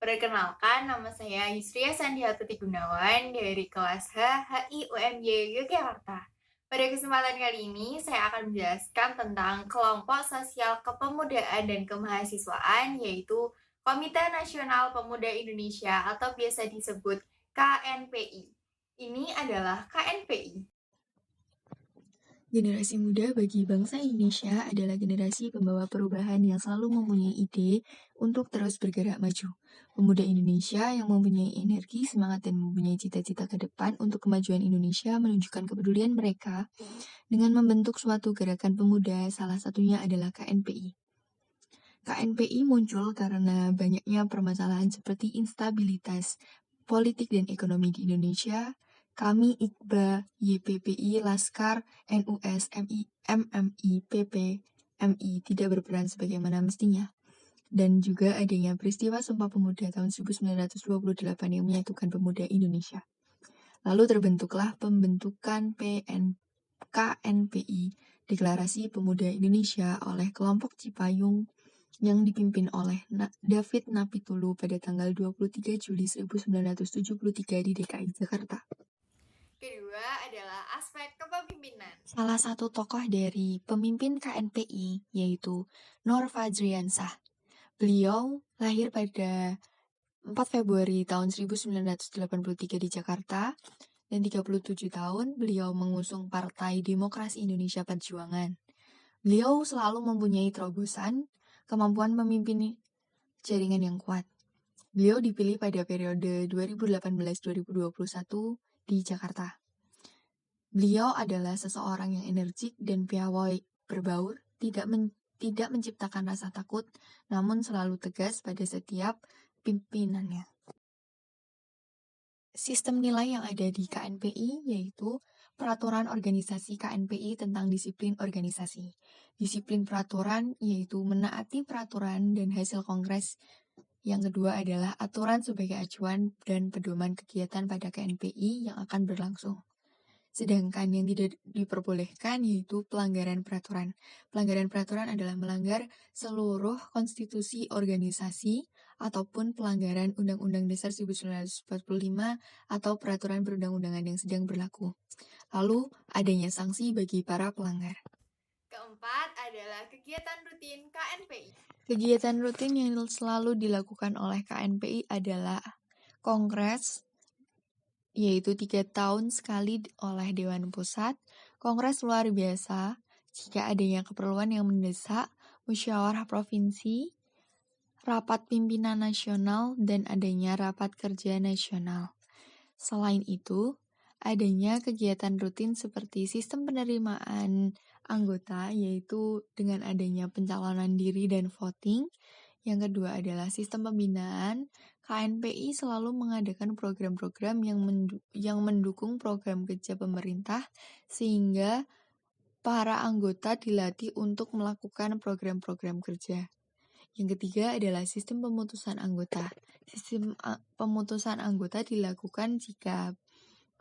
Perkenalkan, nama saya Yusria Sandiatuti Gunawan dari kelas H HI UMY Yogyakarta. Pada kesempatan kali ini, saya akan menjelaskan tentang kelompok sosial kepemudaan dan kemahasiswaan, yaitu Komite Nasional Pemuda Indonesia atau biasa disebut KNPI. Ini adalah KNPI. Generasi muda bagi bangsa Indonesia adalah generasi pembawa perubahan yang selalu mempunyai ide untuk terus bergerak maju. Pemuda Indonesia yang mempunyai energi, semangat, dan mempunyai cita-cita ke depan untuk kemajuan Indonesia menunjukkan kepedulian mereka dengan membentuk suatu gerakan pemuda, salah satunya adalah KNPI. KNPI muncul karena banyaknya permasalahan seperti instabilitas politik dan ekonomi di Indonesia. Kami IKBA, YPPI, Laskar, NUS, MMI, PP, MI tidak berperan sebagaimana mestinya. Dan juga adanya peristiwa Sumpah Pemuda tahun 1928 yang menyatukan pemuda Indonesia. Lalu terbentuklah pembentukan KNPI, Deklarasi Pemuda Indonesia oleh kelompok Cipayung yang dipimpin oleh David Napitulu pada tanggal 23 Juli 1973 di DKI Jakarta. Kedua adalah aspek kepemimpinan. Salah satu tokoh dari pemimpin KNPI yaitu Nur Fajriansah. Beliau lahir pada 4 Februari tahun 1983 di Jakarta dan 37 tahun beliau mengusung Partai Demokrasi Indonesia Perjuangan. Beliau selalu mempunyai terobosan, kemampuan memimpin jaringan yang kuat. Beliau dipilih pada periode 2018-2021 di Jakarta. Beliau adalah seseorang yang energik dan piawai berbaur, tidak menciptakan rasa takut, namun selalu tegas pada setiap pimpinannya. Sistem nilai yang ada di KNPI yaitu Peraturan Organisasi KNPI tentang Disiplin Organisasi. Disiplin peraturan yaitu menaati peraturan dan hasil kongres. Yang kedua adalah aturan sebagai acuan dan pedoman kegiatan pada KNPI yang akan berlangsung. Sedangkan yang tidak diperbolehkan yaitu pelanggaran peraturan. Pelanggaran peraturan adalah melanggar seluruh konstitusi organisasi ataupun pelanggaran Undang-Undang Dasar 1945 atau peraturan perundang-undangan yang sedang berlaku. Lalu, adanya sanksi bagi para pelanggar. Keempat adalah kegiatan rutin KNPI. Kegiatan rutin yang selalu dilakukan oleh KNPI adalah kongres, yaitu 3 tahun sekali oleh Dewan Pusat, kongres luar biasa, jika adanya keperluan yang mendesak, musyawarah provinsi, rapat pimpinan nasional, dan adanya rapat kerja nasional. Selain itu, adanya kegiatan rutin seperti sistem penerimaan anggota, yaitu dengan adanya pencalonan diri dan voting. Yang kedua adalah sistem pembinaan. KNPI selalu mengadakan program-program yang mendukung program kerja pemerintah sehingga para anggota dilatih untuk melakukan program-program kerja. Yang ketiga adalah sistem pemutusan anggota. Sistem pemutusan anggota dilakukan jika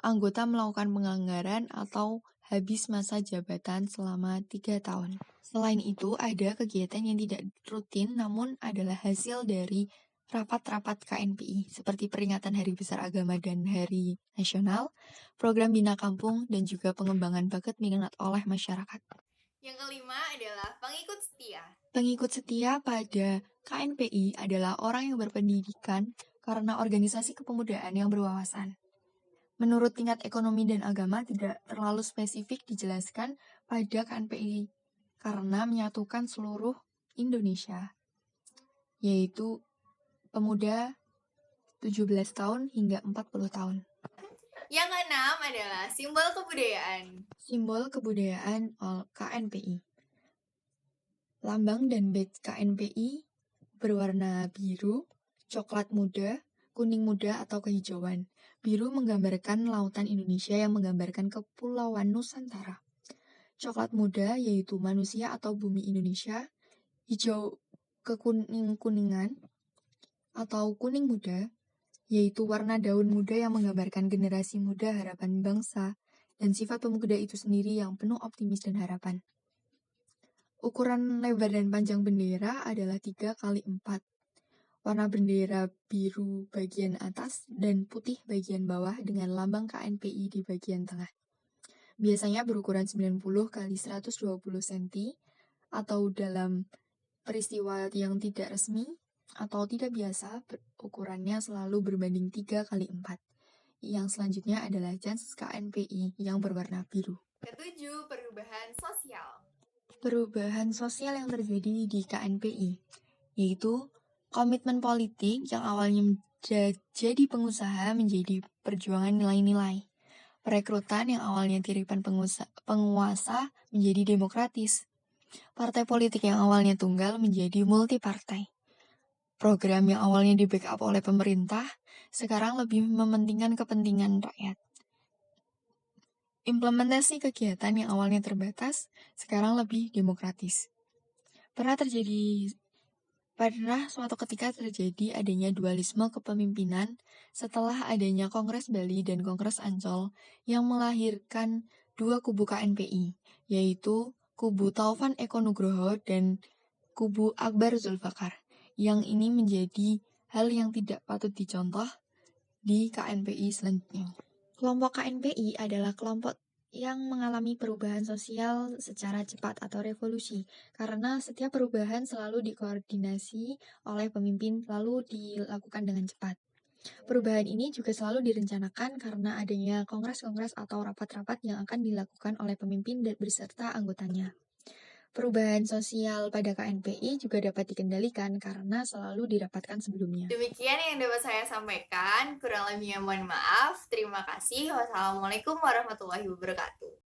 anggota melakukan pelanggaran atau habis masa jabatan selama 3 tahun. Selain itu, ada kegiatan yang tidak rutin namun adalah hasil dari rapat-rapat KNPI seperti peringatan Hari Besar Agama dan Hari Nasional, program Bina Kampung, dan juga pengembangan bakat minat oleh masyarakat. Yang kelima adalah pengikut setia. Pengikut setia pada KNPI adalah orang yang berpendidikan karena organisasi kepemudaan yang berwawasan. Menurut tingkat ekonomi dan agama tidak terlalu spesifik dijelaskan pada KNPI karena menyatukan seluruh Indonesia, yaitu pemuda 17 tahun hingga 40 tahun. Yang keenam adalah simbol kebudayaan. Simbol kebudayaan KNPI. Lambang dan badge KNPI berwarna biru, coklat muda, kuning muda atau kehijauan. Biru menggambarkan lautan Indonesia yang menggambarkan kepulauan Nusantara. Coklat muda yaitu manusia atau bumi Indonesia. Hijau kekuning-kuningan atau kuning muda yaitu warna daun muda yang menggambarkan generasi muda harapan bangsa dan sifat pemuda itu sendiri yang penuh optimis dan harapan. Ukuran lebar dan panjang bendera adalah 3 x 4. Warna bendera biru bagian atas dan putih bagian bawah dengan lambang KNPI di bagian tengah. Biasanya berukuran 90 kali 120 cm atau dalam peristiwa yang tidak resmi atau tidak biasa, ukurannya selalu berbanding 3 kali 4. Yang selanjutnya adalah jas KNPI yang berwarna biru. Ketujuh, perubahan sosial. Perubahan sosial yang terjadi di KNPI, yaitu komitmen politik yang awalnya jadi pengusaha menjadi perjuangan nilai-nilai. Perekrutan yang awalnya tiripan penguasa menjadi demokratis. Partai politik yang awalnya tunggal menjadi multipartai. Program yang awalnya di-backup oleh pemerintah, sekarang lebih mementingkan kepentingan rakyat. Implementasi kegiatan yang awalnya terbatas, sekarang lebih demokratis. Pernah suatu ketika terjadi adanya dualisme kepemimpinan setelah adanya Kongres Bali dan Kongres Ancol yang melahirkan dua kubu KNPI, yaitu kubu Taufan Eko Nugroho dan kubu Akbar Zulfakar, yang ini menjadi hal yang tidak patut dicontoh di KNPI selanjutnya. Kelompok KNPI adalah kelompok yang mengalami perubahan sosial secara cepat atau revolusi, karena setiap perubahan selalu dikoordinasi oleh pemimpin lalu dilakukan dengan cepat. Perubahan ini juga selalu direncanakan karena adanya kongres-kongres atau rapat-rapat yang akan dilakukan oleh pemimpin dan beserta anggotanya. Perubahan sosial pada KNPI juga dapat dikendalikan karena selalu dirapatkan sebelumnya. Demikian yang dapat saya sampaikan. Kurang lebihnya mohon maaf. Terima kasih. Wassalamualaikum warahmatullahi wabarakatuh.